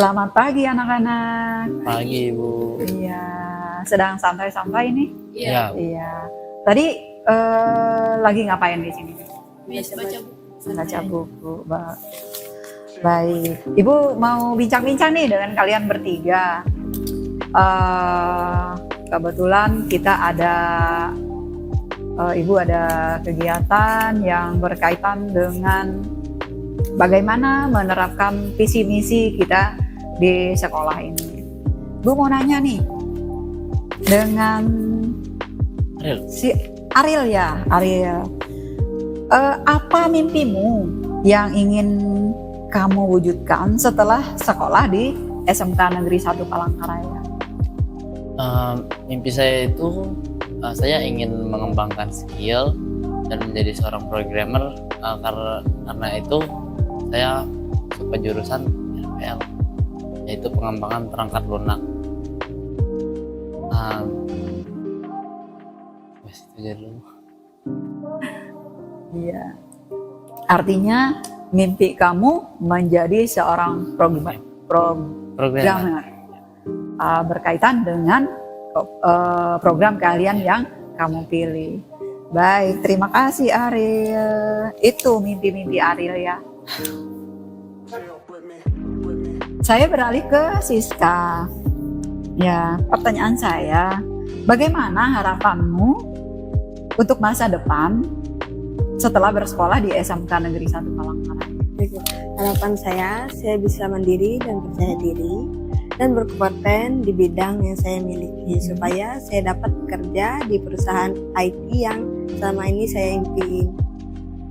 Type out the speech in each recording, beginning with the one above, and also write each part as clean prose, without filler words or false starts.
Selamat pagi anak-anak. Pagi, Bu. Iya, sedang santai-santai nih. Iya. Iya. Tadi lagi ngapain di sini? Baca buku. Baca buku. Baik. Ibu mau bincang-bincang nih dengan kalian bertiga. Kebetulan kita ada Ibu ada kegiatan yang berkaitan dengan bagaimana menerapkan visi misi kita di sekolah ini. Bu mau nanya nih, dengan Ariel. si Ariel ya, Ariel, apa mimpimu yang ingin kamu wujudkan setelah sekolah di SMK Negeri 1 Palangkaraya? Mimpi saya itu saya ingin mengembangkan skill dan menjadi seorang programmer, karena itu saya suka jurusan RPL, yaitu pengembangan perangkat lunak. Itu aja dulu. Iya. Artinya mimpi kamu menjadi seorang programmer berkaitan dengan program keahlian yang kamu pilih. Baik, terima kasih Ariel. Itu mimpi-mimpi Ariel ya. Saya beralih ke Siska. Ya, pertanyaan saya, bagaimana harapanmu untuk masa depan setelah bersekolah di SMK Negeri 1 Palangkaraya? Harapan saya bisa mandiri dan percaya diri dan berkompeten di bidang yang saya miliki supaya saya dapat bekerja di perusahaan IT yang selama ini saya impiin.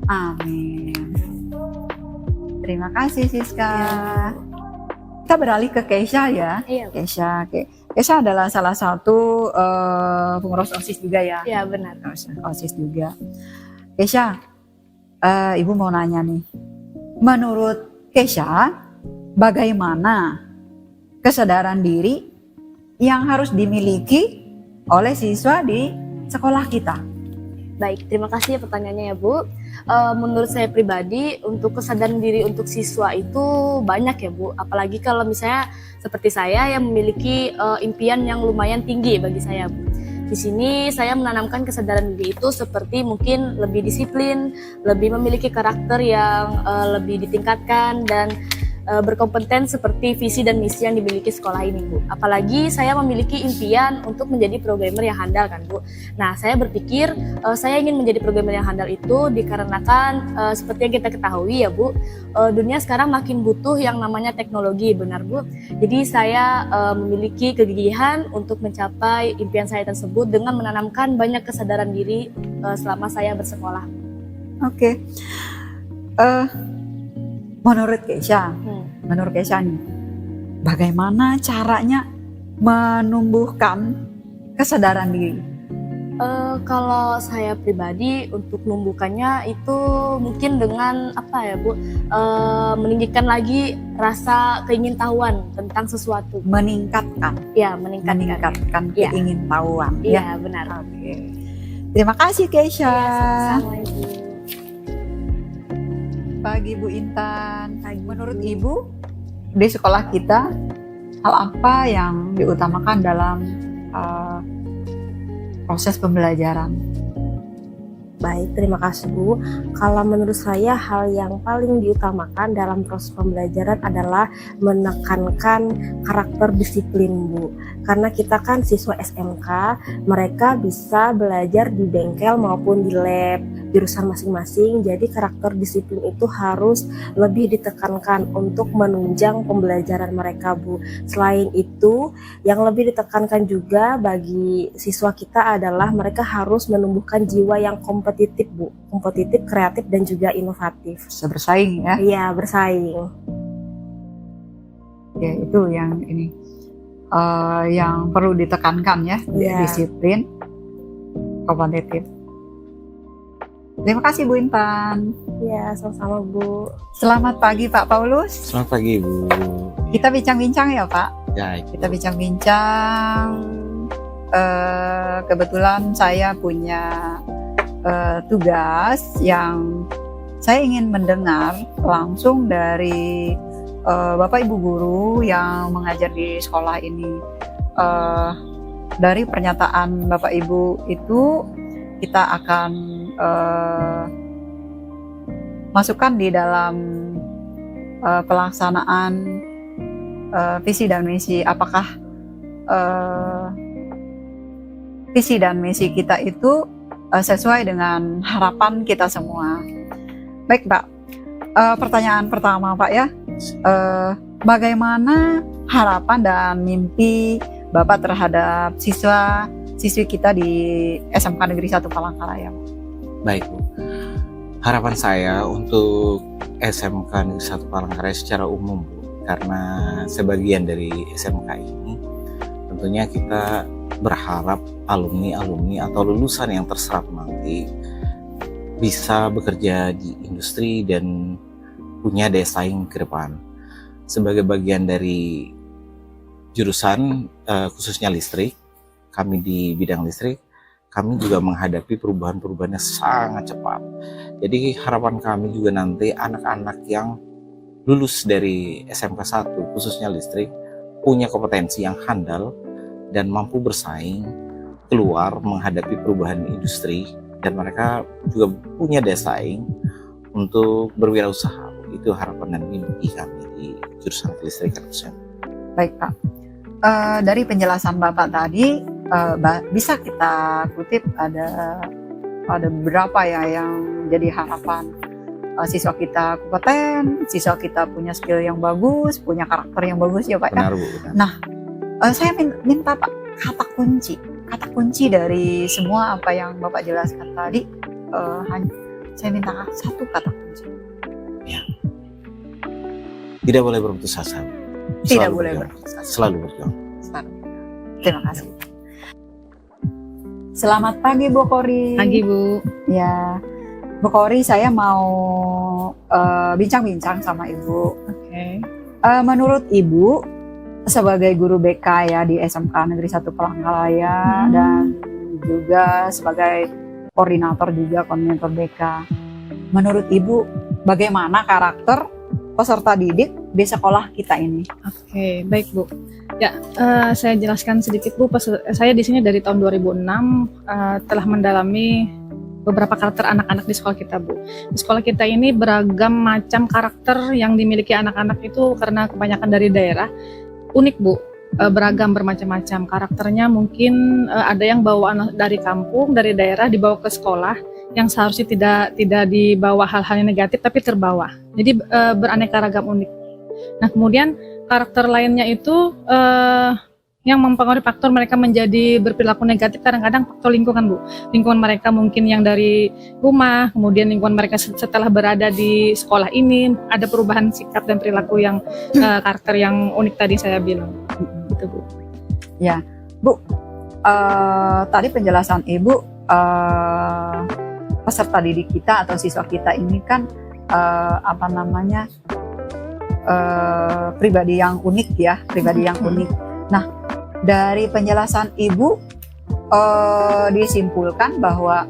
Amin. Terima kasih Siska. Kita beralih ke Keisha ya. Iya. Keisha adalah salah satu pengurus OSIS juga ya. Iya benar. OSIS juga. Keisha, Ibu mau nanya nih. Menurut Keisha, bagaimana kesadaran diri yang harus dimiliki oleh siswa di sekolah kita? Baik, terima kasih pertanyaannya ya Bu. Menurut saya pribadi, untuk kesadaran diri untuk siswa itu banyak ya Bu. Apalagi kalau misalnya seperti saya yang memiliki impian yang lumayan tinggi bagi saya Bu. Di sini saya menanamkan kesadaran diri itu seperti mungkin lebih disiplin, lebih memiliki karakter yang lebih ditingkatkan dan berkompeten seperti visi dan misi yang dimiliki sekolah ini Bu. Apalagi saya memiliki impian untuk menjadi programmer yang handal kan Bu. Nah saya berpikir saya ingin menjadi programmer yang handal itu dikarenakan seperti yang kita ketahui ya Bu, dunia sekarang makin butuh yang namanya teknologi, benar Bu. Jadi saya memiliki kegigihan untuk mencapai impian saya tersebut dengan menanamkan banyak kesadaran diri selama saya bersekolah. Oke. Menurut Keisha nih, bagaimana caranya menumbuhkan kesadaran diri? Kalau saya pribadi untuk menumbuhkannya itu mungkin dengan apa ya Bu, meninggikan lagi rasa keingintahuan tentang sesuatu. Meningkatkan Ya, Ya. keingintahuan. Iya benar. Oke. Terima kasih Keisha. Sama-sama Ibu. Pagi Bu Intan. Menurut Ibu, di sekolah kita hal apa yang diutamakan dalam proses pembelajaran? Baik, terima kasih Bu. Kalau menurut saya hal yang paling diutamakan dalam proses pembelajaran adalah menekankan karakter disiplin Bu. Karena kita kan siswa SMK, mereka bisa belajar di bengkel maupun di lab jurusan masing-masing. Jadi karakter disiplin itu harus lebih ditekankan untuk menunjang pembelajaran mereka Bu. Selain itu, yang lebih ditekankan juga bagi siswa kita adalah mereka harus menumbuhkan jiwa yang kompetitif Bu, kompetitif, kreatif dan juga inovatif. Bisa bersaing ya? Iya, bersaing. Ya itu yang ini yang perlu ditekankan ya, Iya. disiplin, kompetitif. Terima kasih Bu Intan. Iya, sama-sama Bu. Selamat pagi Pak Paulus. Selamat pagi Bu. Kita bincang-bincang ya Pak. Ya, Kita bincang-bincang. Kebetulan saya punya tugas yang saya ingin mendengar langsung dari Bapak Ibu guru yang mengajar di sekolah ini, dari pernyataan Bapak Ibu itu kita akan masukkan di dalam pelaksanaan visi dan misi. Apakah visi dan misi kita itu sesuai dengan harapan kita semua? Baik Pak, pertanyaan pertama Pak ya, bagaimana harapan dan mimpi Bapak terhadap siswa-siswi kita di SMK Negeri 1 Palangkaraya? Baik Bu, harapan saya untuk SMK Negeri 1 Palangkaraya secara umum Bu, karena sebagian dari SMK ini tentunya kita berharap alumni-alumni atau lulusan yang terserap nanti bisa bekerja di industri dan punya daya saing ke depan. Sebagai bagian dari jurusan khususnya listrik, kami di bidang listrik, kami juga menghadapi perubahan-perubahan yang sangat cepat. Jadi harapan kami juga nanti anak-anak yang lulus dari SMK 1 khususnya listrik punya kompetensi yang handal dan mampu bersaing keluar menghadapi perubahan industri, dan mereka juga punya daya saing untuk berwirausaha. Itu harapan dan mimpi kami di jurusan kelistrikan. Baik Pak, dari penjelasan Bapak tadi bisa kita kutip ada beberapa ya yang jadi harapan. Siswa kita kompeten, siswa kita punya skill yang bagus, punya karakter yang bagus ya Pak. Benar Bu, benar. Nah, saya minta Pak kata kunci dari semua apa yang Bapak jelaskan tadi. Saya minta satu kata kunci. Tidak boleh berputus asa. Tidak Selalu boleh berjuang. berputus asa. Selalu berjuang. Terima kasih. Selamat pagi Bu Kori. Pagi Bu. Ya, Bu Kori, saya mau bincang-bincang sama Ibu. Oke. Menurut Ibu sebagai guru BK ya di SMK Negeri 1 Palangkaraya dan juga sebagai koordinator BK, menurut Ibu bagaimana karakter peserta didik di sekolah kita ini? Oke, baik Bu. Ya, saya jelaskan sedikit Bu. Saya di sini dari tahun 2006 telah mendalami beberapa karakter anak-anak di sekolah kita Bu. Di sekolah kita ini beragam macam karakter yang dimiliki anak-anak itu karena kebanyakan dari daerah. Unik Bu, beragam bermacam-macam karakternya. Mungkin ada yang bawa dari kampung, dari daerah dibawa ke sekolah yang seharusnya tidak dibawa hal-hal yang negatif tapi terbawa. Jadi beraneka ragam unik. Nah kemudian karakter lainnya itu yang mempengaruhi faktor mereka menjadi berperilaku negatif kadang-kadang faktor lingkungan Bu. Lingkungan mereka mungkin yang dari rumah, kemudian lingkungan mereka setelah berada di sekolah ini ada perubahan sikap dan perilaku yang karakter yang unik tadi saya bilang. Gitu Bu. Ya Bu, tadi penjelasan Ibu peserta didik kita atau siswa kita ini kan pribadi yang unik ya, pribadi yang unik. Nah, dari penjelasan Ibu disimpulkan bahwa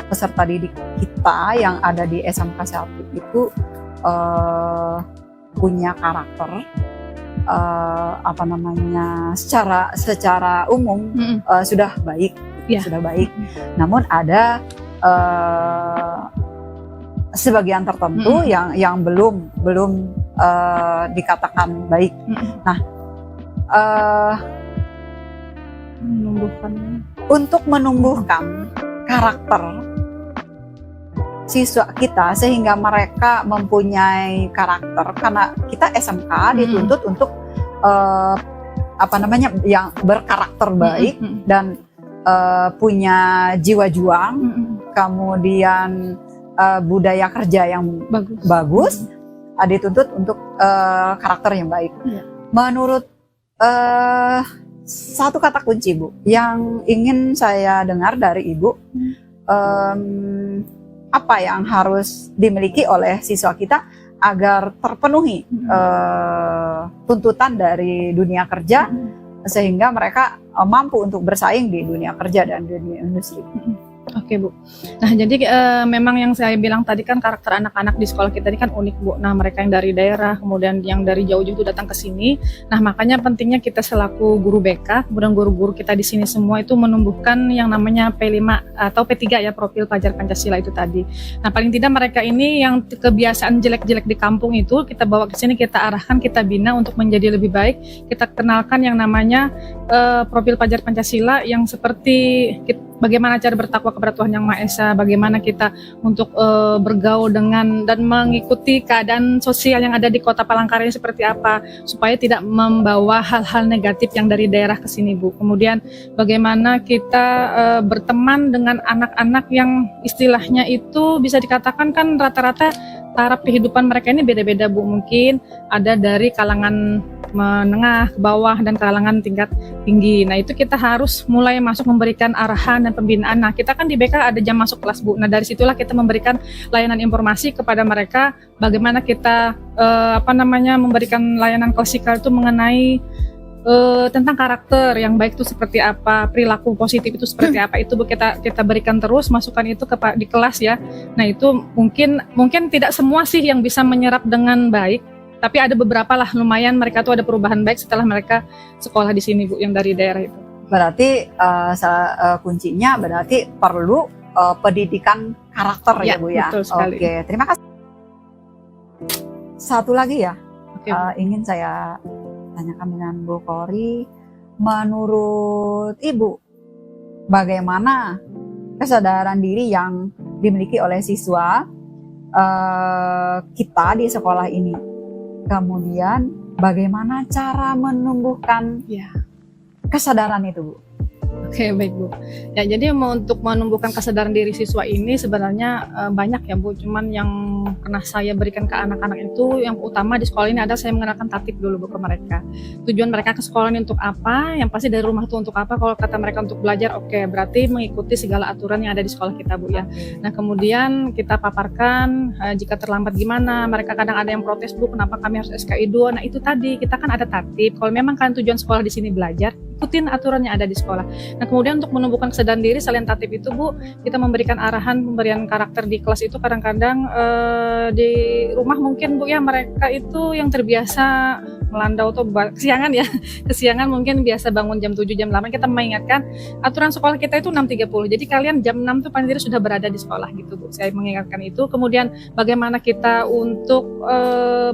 peserta didik kita yang ada di SMK 1 itu punya karakter secara umum sudah baik, sudah baik. Namun ada sebagian tertentu yang belum dikatakan baik. Nah, untuk menumbuhkan karakter siswa kita sehingga mereka mempunyai karakter, karena kita SMK dituntut untuk yang berkarakter baik dan punya jiwa juang, kemudian budaya kerja yang bagus, dituntut untuk karakter yang baik. Menurut satu kata kunci Bu yang ingin saya dengar dari Ibu, apa yang harus dimiliki oleh siswa kita agar terpenuhi tuntutan dari dunia kerja sehingga mereka mampu untuk bersaing di dunia kerja dan dunia industri? Oke Bu. Nah jadi memang yang saya bilang tadi kan karakter anak-anak di sekolah kita ini kan unik Bu. Nah mereka yang dari daerah, kemudian yang dari jauh-jauh itu datang ke sini. Nah makanya pentingnya kita selaku guru BK, kemudian guru-guru kita di sini semua itu menumbuhkan yang namanya P5 atau P3 ya, profil pelajar Pancasila itu tadi. Nah paling tidak mereka ini yang kebiasaan jelek-jelek di kampung itu kita bawa ke sini, kita arahkan, kita bina untuk menjadi lebih baik. Kita kenalkan yang namanya profil pelajar Pancasila yang seperti bagaimana cara bertakwa kepada Tuhan Yang Maha Esa, bagaimana kita untuk bergaul dengan dan mengikuti keadaan sosial yang ada di Kota Palangkaraya seperti apa, supaya tidak membawa hal-hal negatif yang dari daerah ke sini Bu. Kemudian bagaimana kita berteman dengan anak-anak yang istilahnya itu bisa dikatakan kan rata-rata taraf kehidupan mereka ini beda-beda Bu. Mungkin ada dari kalangan menengah ke bawah dan kalangan tingkat tinggi. Nah itu kita harus mulai masuk memberikan arahan dan pembinaan. Nah kita kan di BK ada jam masuk kelas Bu. Nah dari situlah kita memberikan layanan informasi kepada mereka bagaimana kita memberikan layanan klasikal itu mengenai tentang karakter yang baik itu seperti apa, perilaku positif itu seperti apa, itu kita berikan terus masukan itu di kelas ya. Nah itu mungkin tidak semua sih yang bisa menyerap dengan baik, tapi ada beberapa lah lumayan mereka tuh ada perubahan baik setelah mereka sekolah di sini Bu, yang dari daerah itu. Berarti kuncinya berarti perlu pendidikan karakter ya Bu ya. Betul sekali. Oke, terima kasih. Satu lagi ya, Oke, Bu. ingin saya tanyakan dengan Bu Kori, menurut Ibu bagaimana kesadaran diri yang dimiliki oleh siswa kita di sekolah ini? Kemudian bagaimana cara menumbuhkan Ya. kesadaran itu Bu? Oke, baik Bu. Ya, jadi untuk menumbuhkan kesadaran diri siswa ini sebenarnya banyak ya Bu. Cuman yang pernah saya berikan ke anak-anak itu yang utama di sekolah ini ada saya mengenalkan tatib dulu Bu ke mereka. Tujuan mereka ke sekolah ini untuk apa? Yang pasti dari rumah itu untuk apa? Kalau kata mereka untuk belajar, oke, berarti mengikuti segala aturan yang ada di sekolah kita Bu ya. Nah kemudian kita paparkan jika terlambat gimana. Mereka kadang ada yang protes Bu, kenapa kami harus SKI 2? Nah itu tadi kita kan ada tatib. Kalau memang kan tujuan sekolah di sini belajar, ikutin aturan yang ada di sekolah. Nah kemudian untuk menumbuhkan kesadaran diri selain tatib itu Bu, kita memberikan arahan pemberian karakter di kelas itu kadang-kadang di rumah mungkin Bu ya mereka itu yang terbiasa melandau atau kesiangan ya, kesiangan mungkin biasa bangun jam 7 jam 8, kita mengingatkan aturan sekolah kita itu 6.30, jadi kalian jam 6 tuh paling tidak sudah berada di sekolah gitu Bu. Saya mengingatkan itu. Kemudian bagaimana kita untuk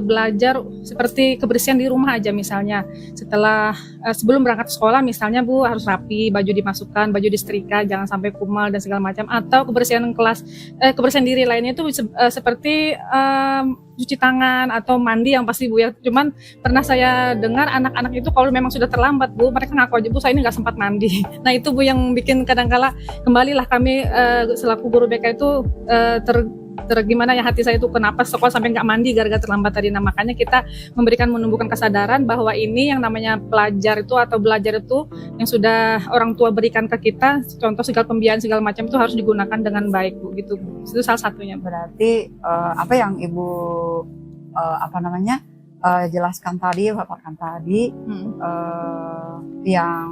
belajar seperti kebersihan di rumah aja, misalnya setelah sebelum berangkat ke sekolah misalnya Bu harus rapi, baju dimasukkan, baju disetrika, jangan sampai kumal dan segala macam. Atau kebersihan kelas, kebersihan diri lainnya itu seperti cuci tangan atau mandi yang pasti Bu ya. Cuman pernah saya dengar anak-anak itu kalau memang sudah terlambat Bu, mereka ngaku aja Bu saya ini nggak sempat mandi. Nah itu Bu yang bikin kadang-kala kembalilah kami selaku guru BK itu gimana ya hati saya itu kenapa sekolah sampai nggak mandi gara-gara terlambat tadi. Nah makanya kita menumbuhkan kesadaran bahwa ini yang namanya pelajar itu atau belajar itu yang sudah orang tua berikan ke kita, contoh segala pembiayaan segala macam itu harus digunakan dengan baik Bu gitu. Itu salah satunya. Berarti apa yang Ibu jelaskan tadi, paparkan tadi, yang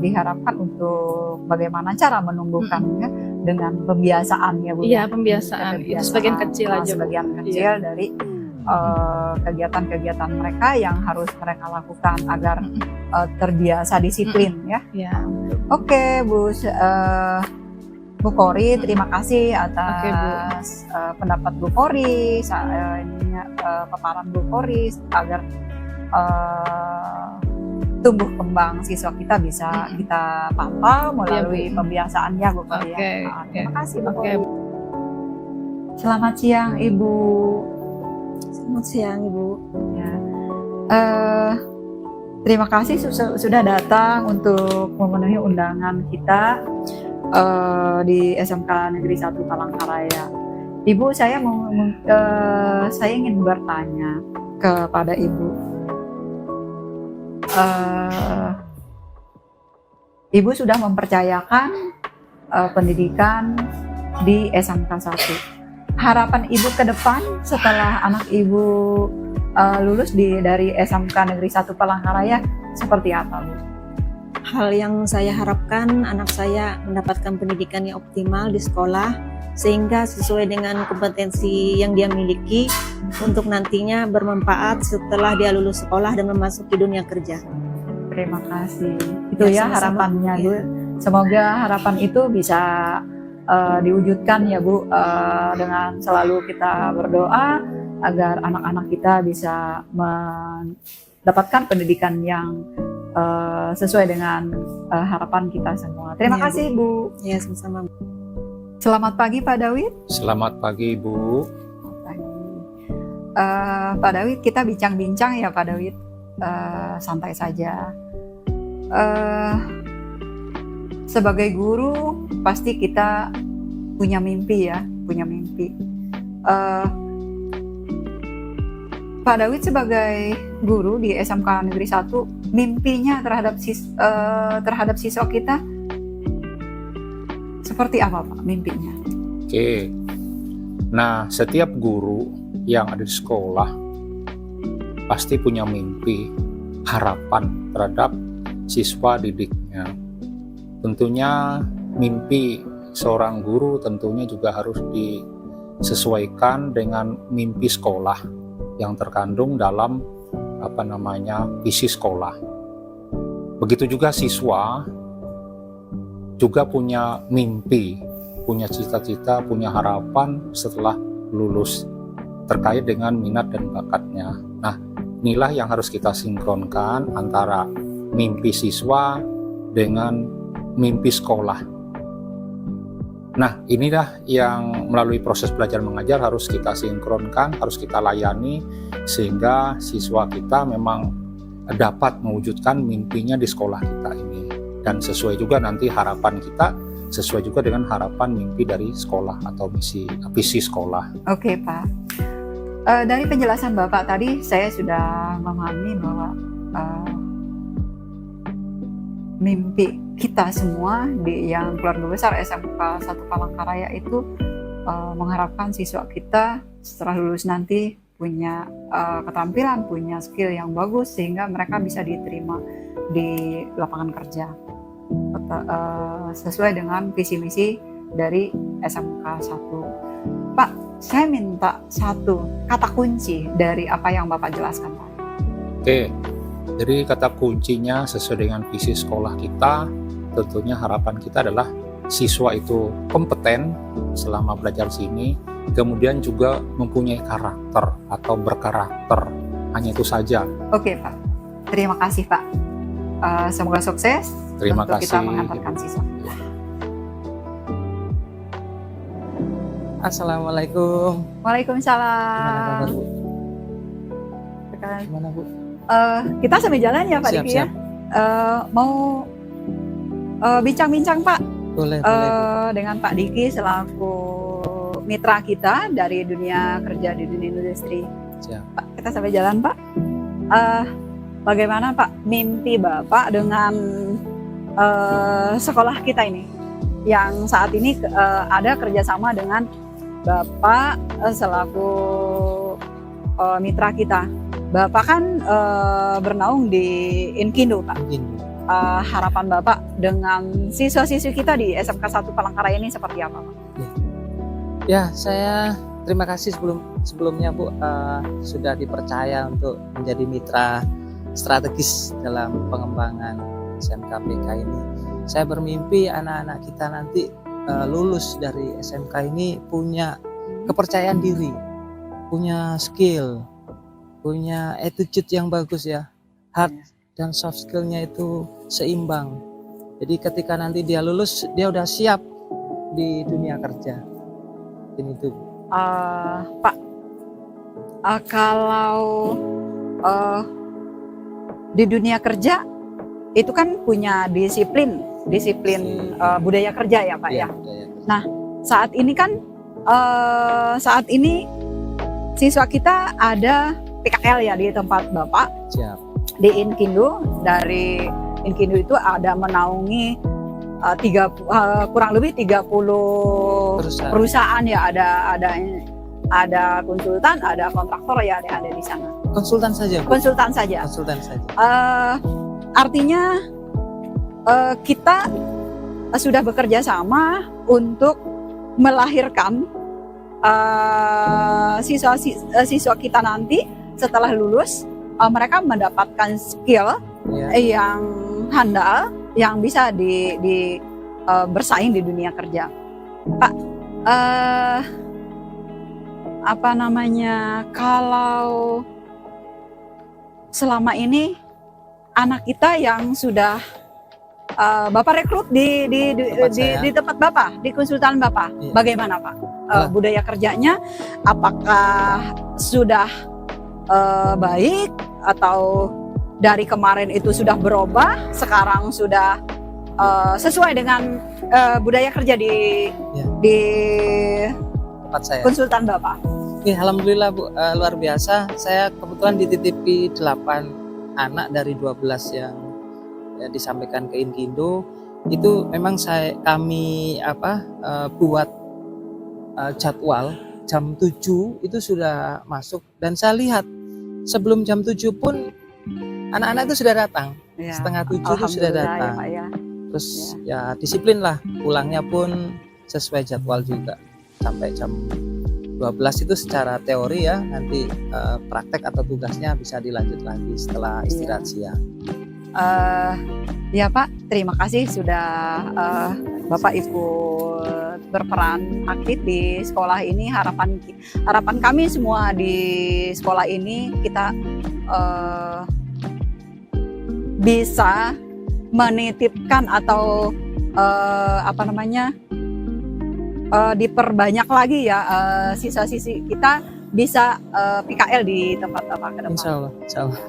diharapkan untuk bagaimana cara menumbuhkannya dengan pembiasaan ya Bu. Iya, pembiasaan. Itu sebagian kecil aja. Sebagian kecil dari kegiatan-kegiatan mereka yang harus mereka lakukan agar terbiasa disiplin ya. Ya. Oke Bu Kori, terima kasih atas pendapat Bu Kori, paparan Bu Kori agar tumbuh kembang siswa kita bisa kita pantau melalui pembiasaannya Bu Kori. Terima kasih Bu Kori. Selamat siang Ibu. Selamat siang Ibu. Ya. Terima kasih sudah datang untuk memenuhi undangan kita di SMK Negeri 1 Palangkaraya. Ibu, saya ingin bertanya kepada Ibu. Ibu sudah mempercayakan pendidikan di SMK 1. Harapan Ibu ke depan setelah anak Ibu lulus dari SMK Negeri 1 Palangkaraya seperti apa Bu? hal yang saya harapkan anak saya mendapatkan pendidikan yang optimal di sekolah sehingga sesuai dengan kompetensi yang dia miliki untuk nantinya bermanfaat setelah dia lulus sekolah dan memasuki dunia kerja. Terima kasih. Itu ya sama-sama. harapannya, Bu. Ya. Semoga harapan itu bisa diwujudkan ya, Bu, dengan selalu kita berdoa agar anak-anak kita bisa mendapatkan pendidikan yang sesuai dengan harapan kita semua. Terima Ya, kasih, Bu. Ya, sama-sama. Selamat pagi, Pak Dawid. Selamat pagi, Bu. Selamat pagi. Pak Dawid, kita bincang-bincang ya, Pak Dawid. Santai saja. Sebagai guru, pasti kita punya mimpi ya, punya mimpi. Pak Dawid sebagai guru di SMK Negeri 1, mimpinya terhadap siswa kita seperti apa, Pak, mimpinya? Oke. Nah, setiap guru yang ada di sekolah pasti punya mimpi, harapan terhadap siswa didiknya. Tentunya mimpi seorang guru tentunya juga harus disesuaikan dengan mimpi sekolah yang terkandung dalam visi sekolah. Begitu juga siswa juga punya mimpi, punya cita-cita, punya harapan setelah lulus terkait dengan minat dan bakatnya. Nah, inilah yang harus kita sinkronkan antara mimpi siswa dengan mimpi sekolah. Nah, inilah yang melalui proses belajar mengajar harus kita sinkronkan, harus kita layani sehingga siswa kita memang dapat mewujudkan mimpinya di sekolah kita ini. Dan sesuai juga nanti harapan kita, sesuai juga dengan harapan mimpi dari sekolah atau visi sekolah. Oke, Pak. Dari penjelasan Bapak tadi, saya sudah memahami bahwa mimpi kita semua yang keluarga besar SMK 1 Palangkaraya itu mengharapkan siswa kita setelah lulus nanti punya keterampilan, punya skill yang bagus sehingga mereka bisa diterima di lapangan kerja sesuai dengan visi misi dari SMK 1. Pak, saya minta satu kata kunci dari apa yang Bapak jelaskan tadi. Oke, jadi kata kuncinya sesuai dengan visi sekolah kita, tentunya harapan kita adalah siswa itu kompeten selama belajar sini, kemudian juga mempunyai karakter atau berkarakter. Hanya itu saja. Oke, Pak. Terima kasih, Pak. Semoga sukses Terima untuk kita kasih. mengantarkan siswa. Assalamualaikum. Waalaikumsalam. Gimana, Bu? Kita sambil jalan ya, Pak Siap, Diki ya. Mau bincang-bincang, Pak, Boleh, Bu. dengan Pak Diki selaku mitra kita dari dunia kerja di dunia industri. Siap. Pak, kita sampai jalan, Pak. Bagaimana, Pak, mimpi Bapak dengan sekolah kita ini yang saat ini ada kerjasama dengan Bapak selaku mitra kita. Bapak kan bernaung di Inkindo, Pak. Harapan Bapak dengan siswa-siswi kita di SMK 1 Palangkaraya ini seperti apa, Pak? Ya, saya terima kasih sebelumnya, Bu, sudah dipercaya untuk menjadi mitra strategis dalam pengembangan SMK PK ini. Saya bermimpi anak-anak kita nanti lulus dari SMK ini punya kepercayaan diri, punya skill, punya attitude yang bagus ya, hard dan soft skillnya itu seimbang. Jadi ketika nanti dia lulus, dia udah siap di dunia kerja. Ini tuh. Pak, kalau di dunia kerja itu kan punya disiplin budaya kerja ya, Pak ya. Nah, saat ini kan siswa kita ada PKL ya di tempat Bapak. Siap. Di Inkindo, dari Inkindo itu ada menaungi kurang lebih 30 perusahaan ya, ada konsultan, ada kontraktor ya, ada di sana. Konsultan saja, Bu? Konsultan saja. Konsultan saja. Artinya kita sudah bekerja sama untuk melahirkan siswa kita nanti setelah lulus, mereka mendapatkan skill yang handal yang bisa bersaing di dunia kerja. Pak, kalau selama ini anak kita yang sudah Bapak rekrut di tempat Bapak, di konsultan Bapak, bagaimana Pak? Budaya kerjanya apakah sudah baik atau dari kemarin itu sudah berubah, sekarang sudah sesuai dengan budaya kerja di tempat saya. Konsultan Bapak? Alhamdulillah Bu, luar biasa. Saya kebetulan dititipi 8 anak dari 12 yang disampaikan ke Inkindo. Itu memang kami buat jadwal jam 7 itu sudah masuk, dan saya lihat sebelum jam 7 pun anak-anak itu sudah datang. Setengah 7 itu sudah datang. Ya, Pak, ya. Terus ya disiplin lah, pulangnya pun sesuai jadwal juga sampai jam 12 itu secara teori ya, nanti praktek atau tugasnya bisa dilanjut lagi setelah istirahat siang. Ya Pak, terima kasih sudah Bapak ikut berperan aktif di sekolah ini. Harapan kami semua di sekolah ini kita bisa menitipkan atau diperbanyak lagi ya siswa-siswi kita bisa PKL di tempat Bapak ke depan. Insya Allah.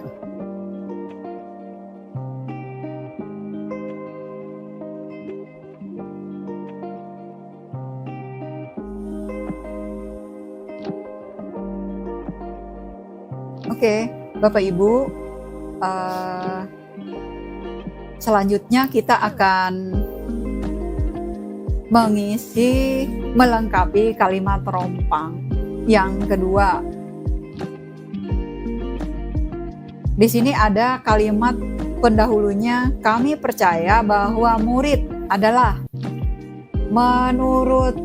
Oke, Bapak Ibu, selanjutnya kita akan melengkapi kalimat rompang yang kedua. Di sini ada kalimat pendahulunya, kami percaya bahwa murid adalah, menurut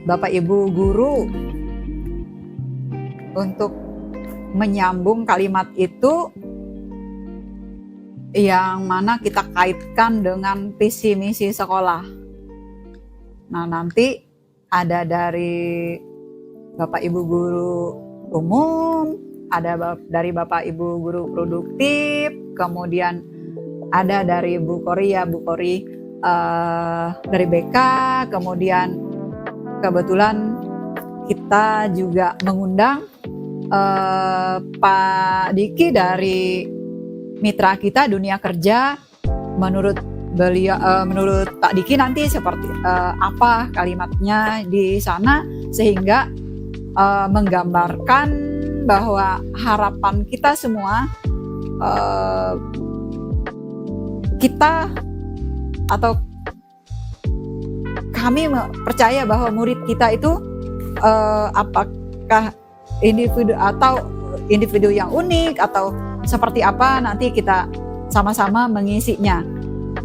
Bapak Ibu guru. Untuk menyambung kalimat itu yang mana kita kaitkan dengan visi misi sekolah. Nah, nanti ada dari Bapak Ibu guru umum, ada dari Bapak Ibu guru produktif, kemudian ada dari Bu Kori dari BK, kemudian kebetulan kita juga mengundang Pak Diki dari mitra kita dunia kerja. Menurut Pak Diki nanti seperti apa kalimatnya di sana sehingga menggambarkan bahwa harapan kita semua, kita atau kami percaya bahwa murid kita itu apakah individu yang unik atau seperti apa, nanti kita sama-sama mengisinya.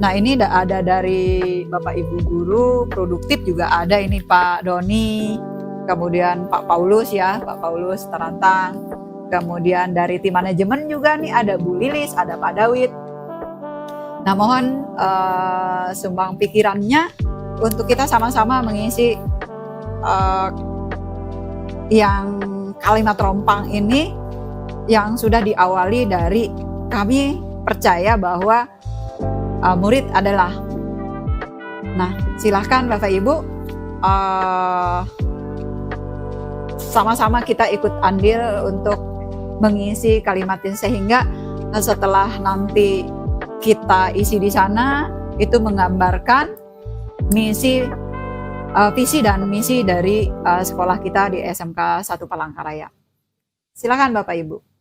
Nah, ini ada dari Bapak Ibu guru produktif juga ada ini Pak Doni, kemudian Pak Paulus Terantang, kemudian dari tim manajemen juga nih ada Bu Lilis, ada Pak Dawid. Nah, mohon sumbang pikirannya untuk kita sama-sama mengisi yang kalimat rompang ini yang sudah diawali dari kami percaya bahwa murid adalah. Nah, silahkan Bapak Ibu sama-sama kita ikut andil untuk mengisi kalimat ini sehingga setelah nanti kita isi di sana itu menggambarkan visi dan misi dari sekolah kita di SMK 1 Palangkaraya. Silakan Bapak Ibu.